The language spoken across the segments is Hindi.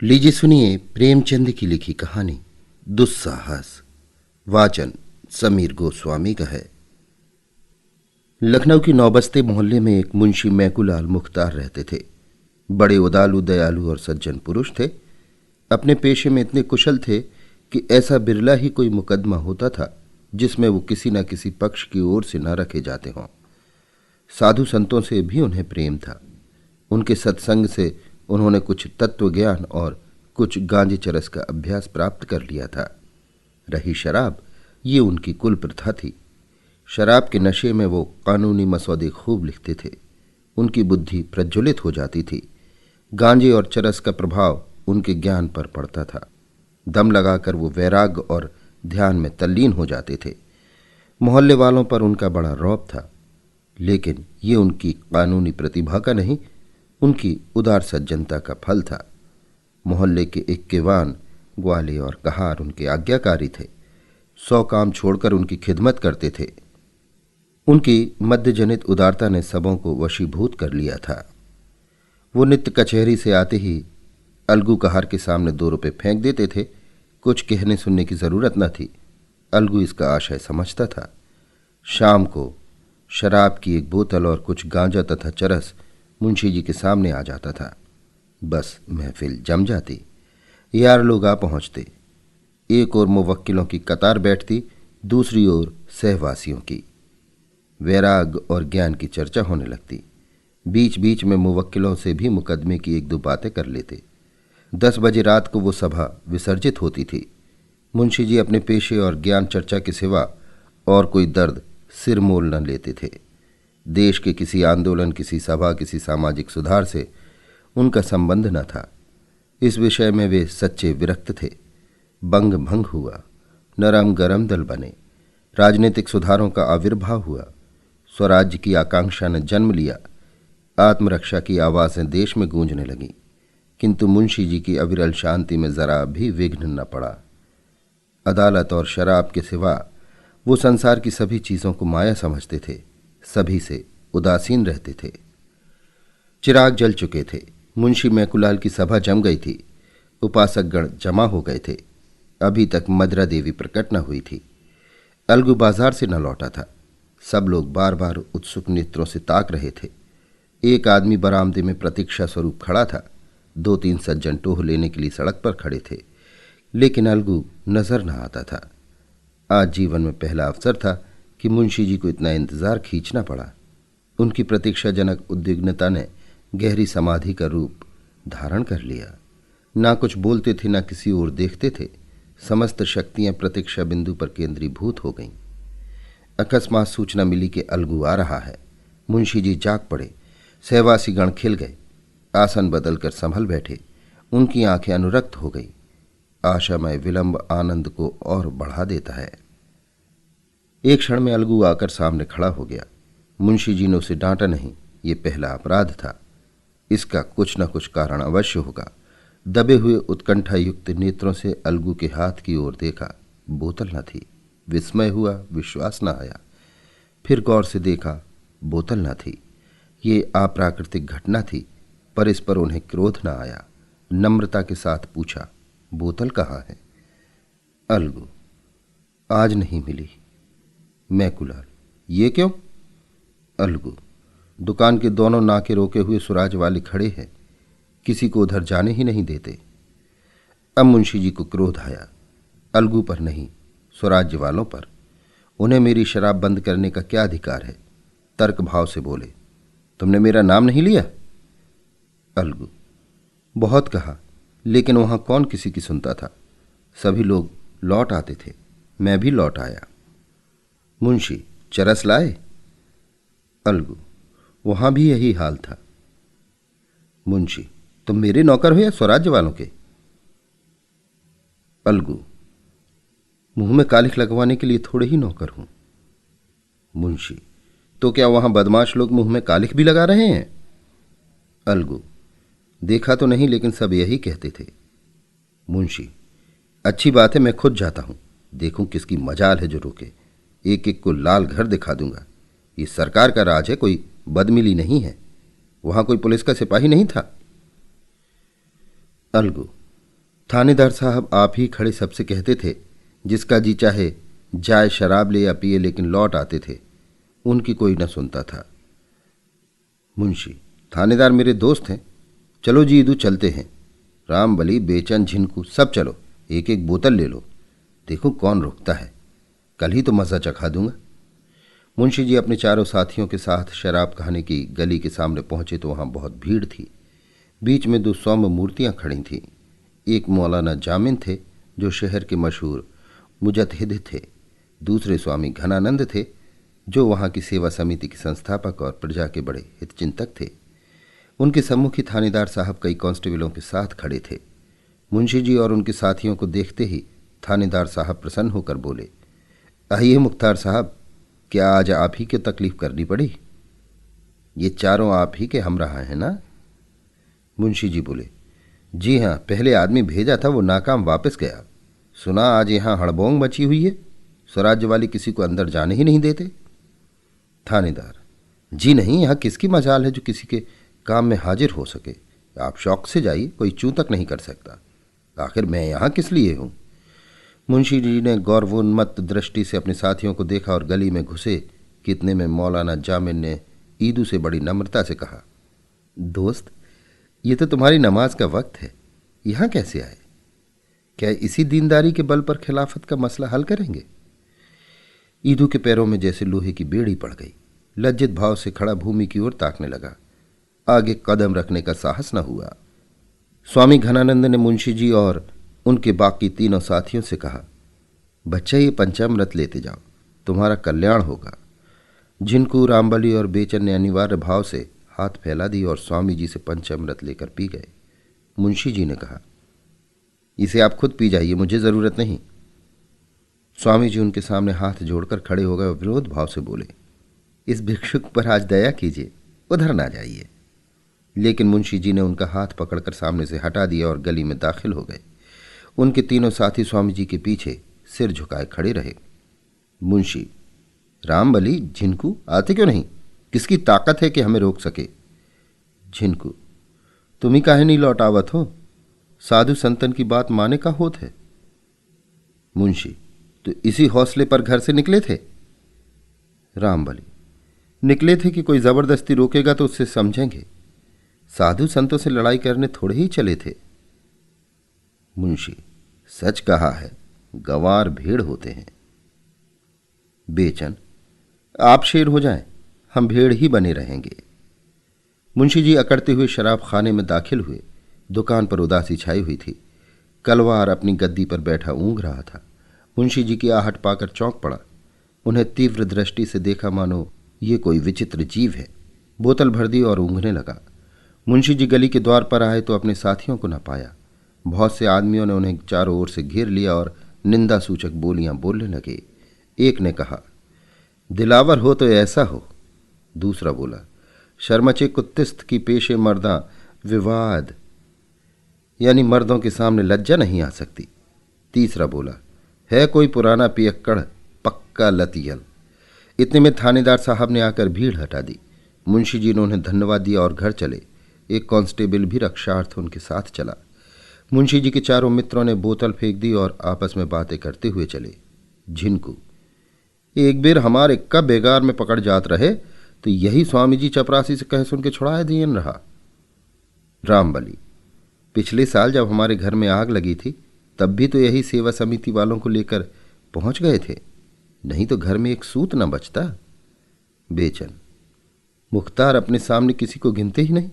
लीजिए सुनिए प्रेमचंद की लिखी कहानी दुस्साहस। वाचन समीर गोस्वामी का है। लखनऊ की नौबस्ते मोहल्ले में एक मुंशी मैकुलाल मुख्तार रहते थे। बड़े उदालू दयालु और सज्जन पुरुष थे। अपने पेशे में इतने कुशल थे कि ऐसा बिरला ही कोई मुकदमा होता था जिसमें वो किसी न किसी पक्ष की ओर से न रखे जाते हों। साधु संतों से भी उन्हें प्रेम था। उनके सत्संग से उन्होंने कुछ तत्व ज्ञान और कुछ गांजे चरस का अभ्यास प्राप्त कर लिया था। रही शराब, ये उनकी कुल प्रथा थी। शराब के नशे में वो कानूनी मसौदे खूब लिखते थे। उनकी बुद्धि प्रज्वलित हो जाती थी। गांजे और चरस का प्रभाव उनके ज्ञान पर पड़ता था। दम लगाकर वो वैराग्य और ध्यान में तल्लीन हो जाते थे। मोहल्ले वालों पर उनका बड़ा रौब था, लेकिन ये उनकी कानूनी प्रतिभा का नहीं, उनकी उदार सज्जनता का फल था। मोहल्ले के इक्केवान, ग्वाले और कहार उनके आज्ञाकारी थे। 100 काम छोड़कर उनकी खिदमत करते थे। उनकी मध्यजनित उदारता ने सबों को वशीभूत कर लिया था। वो नित्य कचहरी से आते ही अलगू कहार के सामने 2 रुपए फेंक देते थे। कुछ कहने सुनने की जरूरत न थी। अलगू इसका आशय समझता था। शाम को शराब की एक बोतल और कुछ गांजा तथा चरस मुंशी जी के सामने आ जाता था। बस महफिल जम जाती। यार लोग आ पहुंचते। एक ओर मुवक्किलों की कतार बैठती, दूसरी ओर सहवासियों की। वैराग और ज्ञान की चर्चा होने लगती। बीच बीच में मुवक्किलों से भी मुकदमे की 1-2 बातें कर लेते। 10 बजे रात को वो सभा विसर्जित होती थी। मुंशी जी अपने पेशे और ज्ञान चर्चा के सिवा और कोई दर्द सिर मोल न लेते थे। देश के किसी आंदोलन, किसी सभा, किसी सामाजिक सुधार से उनका संबंध न था। इस विषय में वे सच्चे विरक्त थे। बंग भंग हुआ, नरम गरम दल बने, राजनीतिक सुधारों का आविर्भाव हुआ, स्वराज्य की आकांक्षा ने जन्म लिया, आत्मरक्षा की आवाज़ें देश में गूंजने लगीं। किंतु मुंशी जी की अविरल शांति में जरा भी विघ्न न पड़ा। अदालत और शराब के सिवा वो संसार की सभी चीज़ों को माया समझते थे, सभी से उदासीन रहते थे। चिराग जल चुके थे। मुंशी मैकुलाल की सभा जम गई थी। उपासकगण जमा हो गए थे। अभी तक मदरा देवी प्रकट न हुई थी। अलगू बाजार से न लौटा था। सब लोग बार बार उत्सुक नेत्रों से ताक रहे थे। एक आदमी बरामदे में प्रतीक्षा स्वरूप खड़ा था। 2-3 सज्जन टोह लेने के लिए सड़क पर खड़े थे, लेकिन अलगू नजर न आता था। आज जीवन में पहला अवसर था कि मुंशी जी को इतना इंतजार खींचना पड़ा। उनकी प्रतीक्षाजनक उद्विग्नता ने गहरी समाधि का रूप धारण कर लिया। ना कुछ बोलते थे, ना किसी ओर देखते थे। समस्त शक्तियां प्रतीक्षा बिंदु पर केंद्रीभूत हो गईं। अकस्मात सूचना मिली कि अलगू आ रहा है। मुंशी जी जाग पड़े। सहवासी गण खिल गए। आसन बदलकर संभल बैठे। उनकी आंखें अनुरक्त हो गई। आशामय विलंब आनंद को और बढ़ा देता है। एक क्षण में अलगू आकर सामने खड़ा हो गया। मुंशी जी ने उसे डांटा नहीं, ये पहला अपराध था। इसका कुछ न कुछ कारण अवश्य होगा। दबे हुए उत्कंठा युक्त नेत्रों से अलगू के हाथ की ओर देखा। बोतल न थी। विस्मय हुआ, विश्वास न आया। फिर गौर से देखा, बोतल न थी। ये अप्राकृतिक घटना थी, पर इस पर उन्हें क्रोध न आया। नम्रता के साथ पूछा, बोतल कहाँ है? अलगू, आज नहीं मिली। मैकुलाल, ये क्यों? अलगू, दुकान के दोनों नाके रोके हुए सुराज वाले खड़े हैं, किसी को उधर जाने ही नहीं देते। अब मुंशी जी को क्रोध आया। अलगू पर नहीं, स्वराज्य वालों पर। उन्हें मेरी शराब बंद करने का क्या अधिकार है? तर्क भाव से बोले, तुमने मेरा नाम नहीं लिया? अलगू, बहुत कहा, लेकिन वहां कौन किसी की सुनता था। सभी लोग लौट आते थे, मैं भी लौट आया। मुंशी, चरस लाए? अलगू, वहां भी यही हाल था। मुंशी, तुम मेरे नौकर हो या स्वराज्य वालों के? अलगू, मुंह में कालिख लगवाने के लिए थोड़े ही नौकर हूं। मुंशी, तो क्या वहां बदमाश लोग मुंह में कालिख भी लगा रहे हैं? अलगू, देखा तो नहीं, लेकिन सब यही कहते थे। मुंशी, अच्छी बात है, मैं खुद जाता हूं, देखूं किसकी मजाल है जो रोके। एक एक को लाल घर दिखा दूंगा। ये सरकार का राज है, कोई बदमिली नहीं है। वहां कोई पुलिस का सिपाही नहीं था? अलगू, थानेदार साहब आप ही खड़े सबसे कहते थे, जिसका जी चाहे जाए शराब ले या पिए, लेकिन लौट आते थे। उनकी कोई न सुनता था। मुंशी, थानेदार मेरे दोस्त हैं। चलो जी ईदू चलते हैं। रामबली, बेचन, झिनकू सब चलो, एक एक बोतल ले लो। देखो कौन रुकता है, कल ही तो मज़ा चखा दूंगा। मुंशी जी अपने चारों साथियों के साथ शराब खाने की गली के सामने पहुंचे तो वहां बहुत भीड़ थी। बीच में दो सौम्य मूर्तियां खड़ी थीं। एक मौलाना जामिन थे, जो शहर के मशहूर मुजतहिद थे। दूसरे स्वामी घनानंद थे, जो वहां की सेवा समिति के संस्थापक और प्रजा के बड़े हितचिंतक थे। उनके सम्मुख ही थानेदार साहब कई कांस्टेबलों के साथ खड़े थे। मुंशी जी और उनके साथियों को देखते ही थानेदार साहब प्रसन्न होकर बोले, आइए मुख्तार साहब, क्या आज आप ही को तकलीफ करनी पड़ी? ये चारों आप ही के हमराह हैं ना? मुंशी जी बोले, जी हाँ, पहले आदमी भेजा था, वो नाकाम वापस गया। सुना आज यहाँ हड़बोंग मची हुई है, स्वराज्य वाली किसी को अंदर जाने ही नहीं देते। थानेदार, जी नहीं, यहाँ किसकी मजाल है जो किसी के काम में हाजिर हो सके। आप शौक से जाइए, कोई चूं तक नहीं कर सकता। आखिर मैं यहाँ किस लिए हूँ? मुंशी जी ने गौरवोन्मत्त दृष्टि से अपने साथियों को देखा और गली में घुसे कि इतने में मौलाना जामिन ने ईदू से बड़ी नम्रता से कहा, दोस्त, ये तो तुम्हारी नमाज का वक्त है, यहाँ कैसे आए? क्या इसी दीनदारी के बल पर खिलाफत का मसला हल करेंगे? ईदू के पैरों में जैसे लोहे की बेड़ी पड़ गई। लज्जित भाव से खड़ा भूमि की ओर ताकने लगा। आगे कदम रखने का साहस न हुआ। स्वामी घनानंद ने मुंशी जी और उनके बाकी तीनों साथियों से कहा, बच्चा, ये पंचामृत लेते जाओ, तुम्हारा कल्याण होगा। झिनकू, रामबली और बेचन ने अनिवार्य भाव से हाथ फैला दी और स्वामी जी से पंचामृत लेकर पी गए। मुंशी जी ने कहा, इसे आप खुद पी जाइए, मुझे जरूरत नहीं। स्वामी जी उनके सामने हाथ जोड़कर खड़े हो गए और विरोध भाव से बोले, इस भिक्षुक पर आज दया कीजिए, उधर ना जाइए। लेकिन मुंशी जी ने उनका हाथ पकड़कर सामने से हटा दिया और गली में दाखिल हो गए। उनके तीनों साथी स्वामी जी के पीछे सिर झुकाए खड़े रहे। मुंशी, रामबली, झिनकू आते क्यों नहीं? किसकी ताकत है कि हमें रोक सके? झिनकू, तुम ही काहे नहीं लौट आवत हो? साधु संतन की बात माने का होत है। मुंशी, तो इसी हौसले पर घर से निकले थे? रामबली, निकले थे कि कोई जबरदस्ती रोकेगा तो उससे समझेंगे। साधु संतों से लड़ाई करने थोड़े ही चले थे। मुंशी, सच कहा है, गंवार भेड़ होते हैं। बेचन, आप शेर हो जाएं, हम भेड़ ही बने रहेंगे। मुंशी जी अकड़ते हुए शराब खाने में दाखिल हुए। दुकान पर उदासी छाई हुई थी। कलवार अपनी गद्दी पर बैठा ऊँघ रहा था। मुंशी जी की आहट पाकर चौंक पड़ा। उन्हें तीव्र दृष्टि से देखा मानो ये कोई विचित्र जीव है। बोतल भर दी और ऊँघने लगा। मुंशी जी गली के द्वार पर आए तो अपने साथियों को न पाया। बहुत से आदमियों ने उन्हें चारों ओर से घेर लिया और निंदा सूचक बोलियां बोलने लगे। एक ने कहा, दिलावर हो तो ऐसा हो। दूसरा बोला, शर्मचे कुत्तिस्त की पेशे मर्दा विवाद, यानी मर्दों के सामने लज्जा नहीं आ सकती। तीसरा बोला, है कोई पुराना पियक्कड़, पक्का लतियल। इतने में थानेदार साहब ने आकर भीड़ हटा दी। मुंशी जी ने उन्हें धन्यवाद दिया और घर चले। एक कांस्टेबल भी रक्षार्थ उनके साथ चला। मुंशी जी के चारों मित्रों ने बोतल फेंक दी और आपस में बातें करते हुए चले। झिनकू, एक बेर हमारे कब बेगार में पकड़ जात रहे तो यही स्वामी जी चपरासी से कह सुन के छुड़ाए दियन रहा। रामबली, पिछले साल जब हमारे घर में आग लगी थी तब भी तो यही सेवा समिति वालों को लेकर पहुंच गए थे, नहीं तो घर में एक सूत न बचता। बेचन, मुख्तार अपने सामने किसी को गिनते ही नहीं।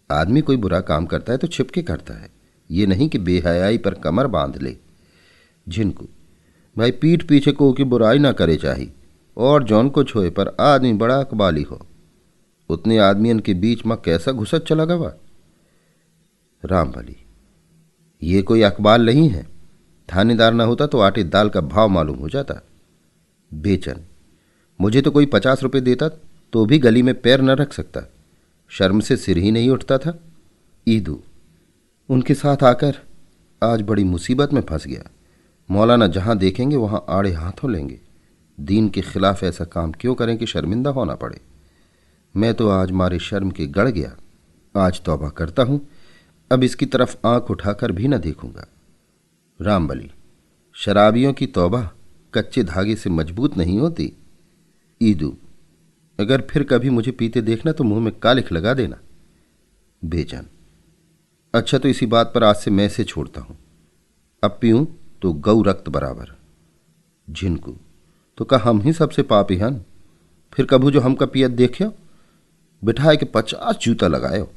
आदमी कोई बुरा काम करता है तो छिपके करता है, ये नहीं कि बेहयाई पर कमर बांध ले। झिनकू, भाई पीठ पीछे को की बुराई ना करे चाहिए, और जौन को छोए पर आदमी बड़ा अकबाली हो। उतने आदमियन के बीच में कैसा घुसत चला गवा। रामबली, ये कोई अकबाल नहीं है, थानेदार ना होता तो आटे दाल का भाव मालूम हो जाता। बेचन, मुझे तो कोई 50 रुपये देता तो भी गली में पैर न रख सकता, शर्म से सिर ही नहीं उठता था। ईदू, उनके साथ आकर आज बड़ी मुसीबत में फंस गया। मौलाना जहां देखेंगे वहां आड़े हाथों लेंगे। दीन के खिलाफ ऐसा काम क्यों करें कि शर्मिंदा होना पड़े। मैं तो आज मारे शर्म के गड़ गया। आज तौबा करता हूं, अब इसकी तरफ आंख उठाकर भी न देखूंगा। रामबली, शराबियों की तौबा कच्चे धागे से मजबूत नहीं होती। ईदू, अगर फिर कभी मुझे पीते देखना तो मुंह में कालिख लगा देना। बेचैन, अच्छा तो इसी बात पर आज से मैं इसे छोड़ता हूं। अब पीऊं तो गौ रक्त बराबर। झिनकू, तो का हम ही सबसे पापी हन? फिर कभू जो हमका पियत देखियो, बिठाए के 50 जूता लगायो।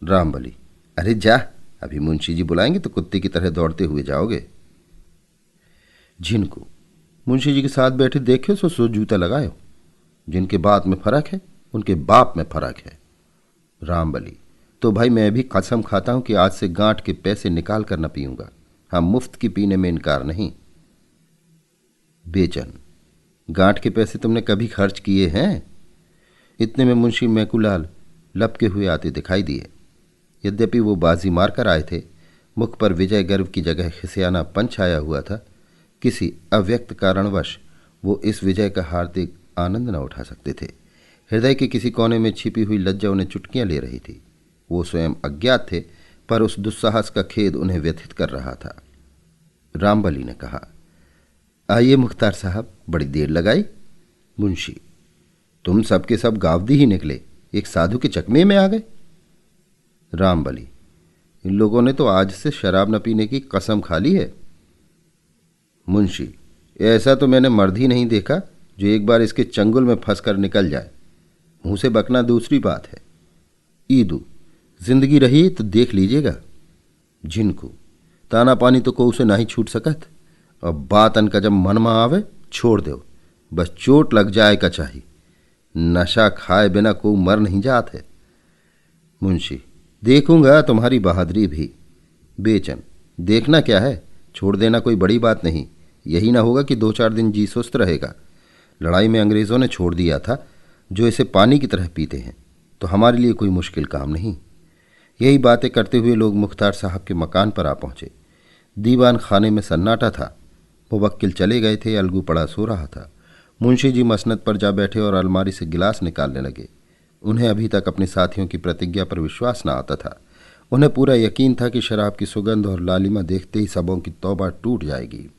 रामबली, अरे जा, अभी मुंशी जी बुलाएंगे तो कुत्ते की तरह दौड़ते हुए जाओगे। झिनकू, मुंशी जी के साथ बैठे देखियो सो जूता लगायो। जिनके बात में फर्क है उनके बाप में फर्क है। रामबली, तो भाई मैं भी कसम खाता हूं कि आज से गांठ के पैसे निकाल कर न पीऊंगा। हाँ, मुफ्त की पीने में इनकार नहीं। बेचन, गांठ के पैसे तुमने कभी खर्च किए हैं? इतने में मुंशी मैकूलाल लपके हुए आते दिखाई दिए। यद्यपि वो बाजी मारकर आए थे, मुख पर विजय गर्व की जगह खिसियाना पन छाया हुआ था। किसी अव्यक्त कारणवश वो इस विजय का हार्दिक आनंद न उठा सकते थे। हृदय के किसी कोने में छिपी हुई लज्जा उन्हें चुटकियां ले रही थी। वो स्वयं अज्ञात थे, पर उस दुस्साहस का खेद उन्हें व्यथित कर रहा था। रामबली ने कहा, आइए मुख्तार साहब, बड़ी देर लगाई। मुंशी, तुम सबके सब गावदी ही निकले, एक साधु के चकमे में आ गए। रामबली, इन लोगों ने तो आज से शराब न पीने की कसम खा ली है। मुंशी, ऐसा तो मैंने मर्द ही नहीं देखा जो एक बार इसके चंगुल में फंस कर निकल जाए। मुंह से बकना दूसरी बात है। ईदू, जिंदगी रही तो देख लीजिएगा। झिनकू, ताना पानी तो को उसे ना ही छूट सकत, और बात अन का जब मन में आवे छोड़ दो, बस चोट लग जाए का चाहिए। नशा खाए बिना को मर नहीं जात है। मुंशी, देखूंगा तुम्हारी बहादुरी भी। बेचन, देखना क्या है, छोड़ देना कोई बड़ी बात नहीं। यही ना होगा कि 2-4 दिन जी सुस्त रहेगा। लड़ाई में अंग्रेज़ों ने छोड़ दिया था, जो इसे पानी की तरह पीते हैं, तो हमारे लिए कोई मुश्किल काम नहीं। यही बातें करते हुए लोग मुख्तार साहब के मकान पर आ पहुंचे। दीवान खाने में सन्नाटा था। मुवक्किल चले गए थे, अलगू पड़ा सो रहा था। मुंशी जी मसनद पर जा बैठे और अलमारी से गिलास निकालने लगे। उन्हें अभी तक अपने साथियों की प्रतिज्ञा पर विश्वास न आता था। उन्हें पूरा यकीन था कि शराब की सुगंध और लालिमा देखते ही सबों की तौबा टूट जाएगी।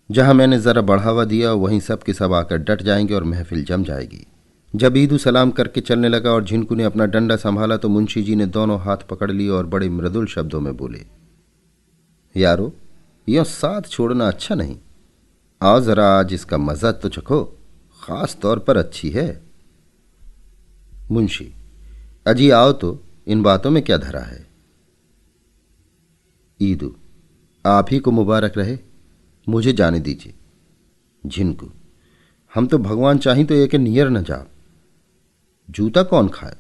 जहां मैंने ज़रा बढ़ावा दिया वहीं सब के सब आकर डट जाएंगे और महफिल जम जाएगी। जब ईदू सलाम करके चलने लगा और झिनकू ने अपना डंडा संभाला तो मुंशी जी ने दोनों हाथ पकड़ लिए और बड़े मृदुल शब्दों में बोले, यारो, यूं साथ छोड़ना अच्छा नहीं। आओ जरा आज इसका मजा तो चखो, खास तौर पर अच्छी है। मुंशी, अजी आओ तो, इन बातों में क्या धरा है। ईदू, आप ही को मुबारक रहे, मुझे जाने दीजिए। झिनकू, हम तो भगवान चाहें तो एक नियर न जा। जूता कौन खाए।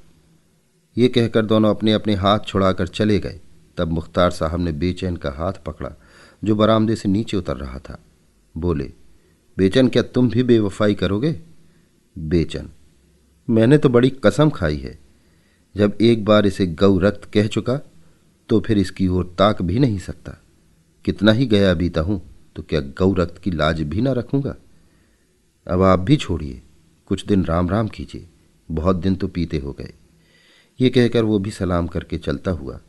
ये कहकर दोनों अपने अपने हाथ छुड़ाकर चले गए। तब मुख्तार साहब ने बेचैन का हाथ पकड़ा जो बरामदे से नीचे उतर रहा था। बोले, बेचैन, क्या तुम भी बेवफाई करोगे। बेचैन, मैंने तो बड़ी कसम खाई है, जब एक बार इसे गौ रक्त कह चुका तो फिर इसकी ओर ताक भी नहीं सकता। कितना ही गया बीता हूं तो क्या गौ रक्त की लाज भी ना रखूंगा। अब आप भी छोड़िए, कुछ दिन राम राम कीजिए, बहुत दिन तो पीते हो गए। ये कहकर वो भी सलाम करके चलता हुआ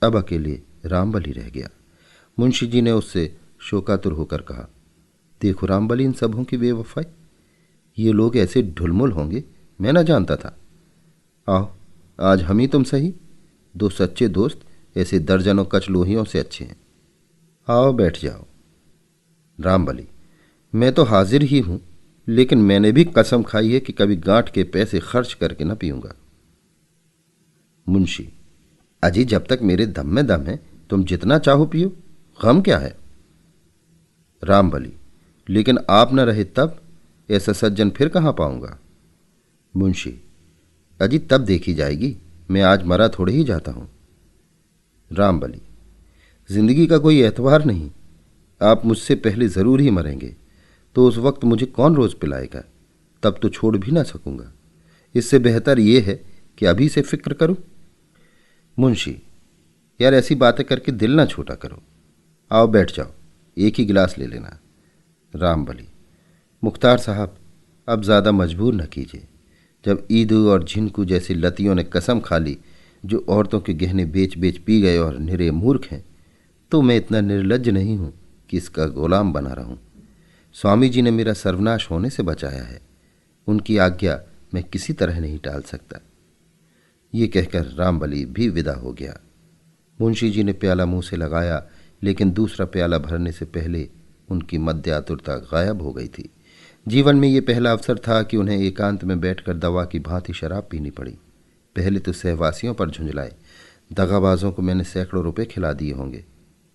अब अकेले रामबली रह गया। मुंशी जी ने उससे शोकातुर होकर कहा, देखो रामबली, इन सबों की बेवफाई। ये लोग ऐसे ढुलमुल होंगे मैं ना जानता था। आओ, आज हम ही तुम सही, 2 सच्चे दोस्त ऐसे दर्जनों कचलोहियों से अच्छे हैं। आओ बैठ जाओ। रामबली, मैं तो हाजिर ही हूं, लेकिन मैंने भी कसम खाई है कि कभी गांठ के पैसे खर्च करके न पीऊंगा। मुंशी, अजी जब तक मेरे दम में दम है तुम जितना चाहो पियो, गम क्या है। रामबली, लेकिन आप न रहे तब ऐसा सज्जन फिर कहां पाऊंगा। मुंशी, अजी तब देखी जाएगी, मैं आज मरा थोड़े ही जाता हूं। रामबली, जिंदगी का कोई एतबार नहीं, आप मुझसे पहले जरूर ही मरेंगे, तो उस वक्त मुझे कौन रोज पिलाएगा, तब तो छोड़ भी ना सकूंगा। इससे बेहतर यह है कि अभी से फिक्र करूं। मुंशी, यार ऐसी बातें करके दिल ना छोटा करो। आओ बैठ जाओ, एक ही गिलास ले लेना। रामबली, मुख्तार साहब, अब ज़्यादा मजबूर न कीजिए। जब ईदू और झिनकू जैसी लतियों ने कसम खा ली जो औरतों के गहने बेच बेच पी गए और निरे मूर्ख हैं, तो मैं इतना निर्लज्ज नहीं हूं कि इसका गुलाम बना रहूं। स्वामी जी ने मेरा सर्वनाश होने से बचाया है, उनकी आज्ञा मैं किसी तरह नहीं टाल सकता। ये कहकर रामबली भी विदा हो गया। मुंशी जी ने प्याला मुंह से लगाया, लेकिन दूसरा प्याला भरने से पहले उनकी मध्य आतुरता गायब हो गई थी। जीवन में ये पहला अवसर था कि उन्हें एकांत में बैठकर दवा की भांति शराब पीनी पड़ी। पहले तो सहवासियों पर झुंझलाए, दगाबाजों को मैंने सैकड़ों रुपए खिला दिए होंगे,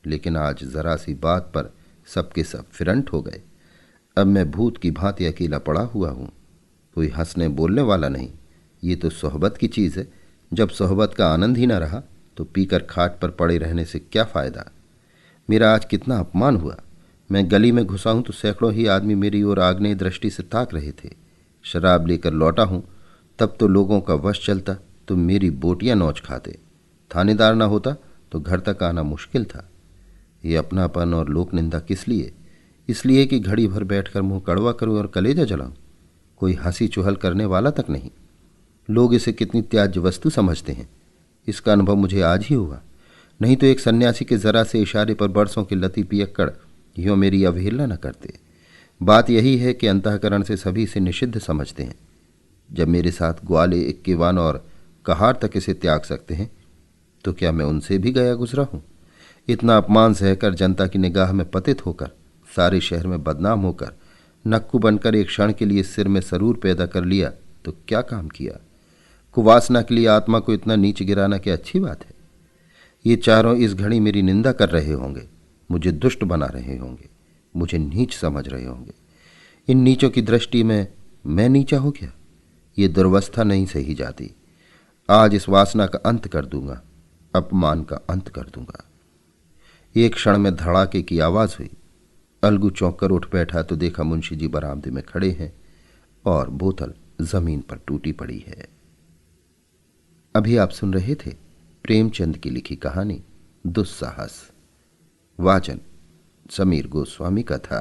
लेकिन आज जरा सी बात पर सबके सब फिरंट हो गए। अब मैं भूत की भांति अकेला पड़ा हुआ हूं, कोई हंसने बोलने वाला नहीं। ये तो सोहबत की चीज़ है। जब सोहबत का आनंद ही न रहा तो पीकर खाट पर पड़े रहने से क्या फ़ायदा। मेरा आज कितना अपमान हुआ। मैं गली में घुसा हूं तो सैकड़ों ही आदमी मेरी ओर आग्नेय दृष्टि से ताक रहे थे। शराब लेकर लौटा हूं, तब तो लोगों का वश चलता तो मेरी बोटियां नोच खाते। थानेदार ना होता तो घर तक आना मुश्किल था। ये अपनापन और लोक निंदा किस लिए? इसलिए कि घड़ी भर बैठकर मुंह कड़वा करूं और कलेजा जलाऊं। कोई हंसी चुहल करने वाला तक नहीं। लोग इसे कितनी त्याज्य वस्तु समझते हैं, इसका अनुभव मुझे आज ही हुआ। नहीं तो एक सन्यासी के जरा से इशारे पर बरसों के लती पियक्कड़ यूँ मेरी अवहेलना न करते। बात यही है कि अंतःकरण से सभी इसे निषिद्ध समझते हैं। जब मेरे साथ ग्वाले, इक्केवान और कहार तक इसे त्याग सकते हैं, तो क्या मैं उनसे भी गया गुजरा हूँ? इतना अपमान सहकर, जनता की निगाह में पतित होकर, सारे शहर में बदनाम होकर, नक्कू बनकर एक क्षण के लिए सिर में सरूर पैदा कर लिया तो क्या काम किया? कुवासना के लिए आत्मा को इतना नीच गिराना क्या अच्छी बात है? ये चारों इस घड़ी मेरी निंदा कर रहे होंगे, मुझे दुष्ट बना रहे होंगे, मुझे नीच समझ रहे होंगे। इन नीचों की दृष्टि में मैं नीचा हो गया? ये दुर्वस्था नहीं सही जाती। आज इस वासना का अंत कर दूंगा, अपमान का अंत कर दूंगा। एक क्षण में धड़ाके की आवाज हुई। अलगू चौंक कर उठ बैठा तो देखा मुंशी जी बरामदे में खड़े हैं और बोतल जमीन पर टूटी पड़ी है। अभी आप सुन रहे थे प्रेमचंद की लिखी कहानी दुस्साहस। वाचन समीर गोस्वामी का था।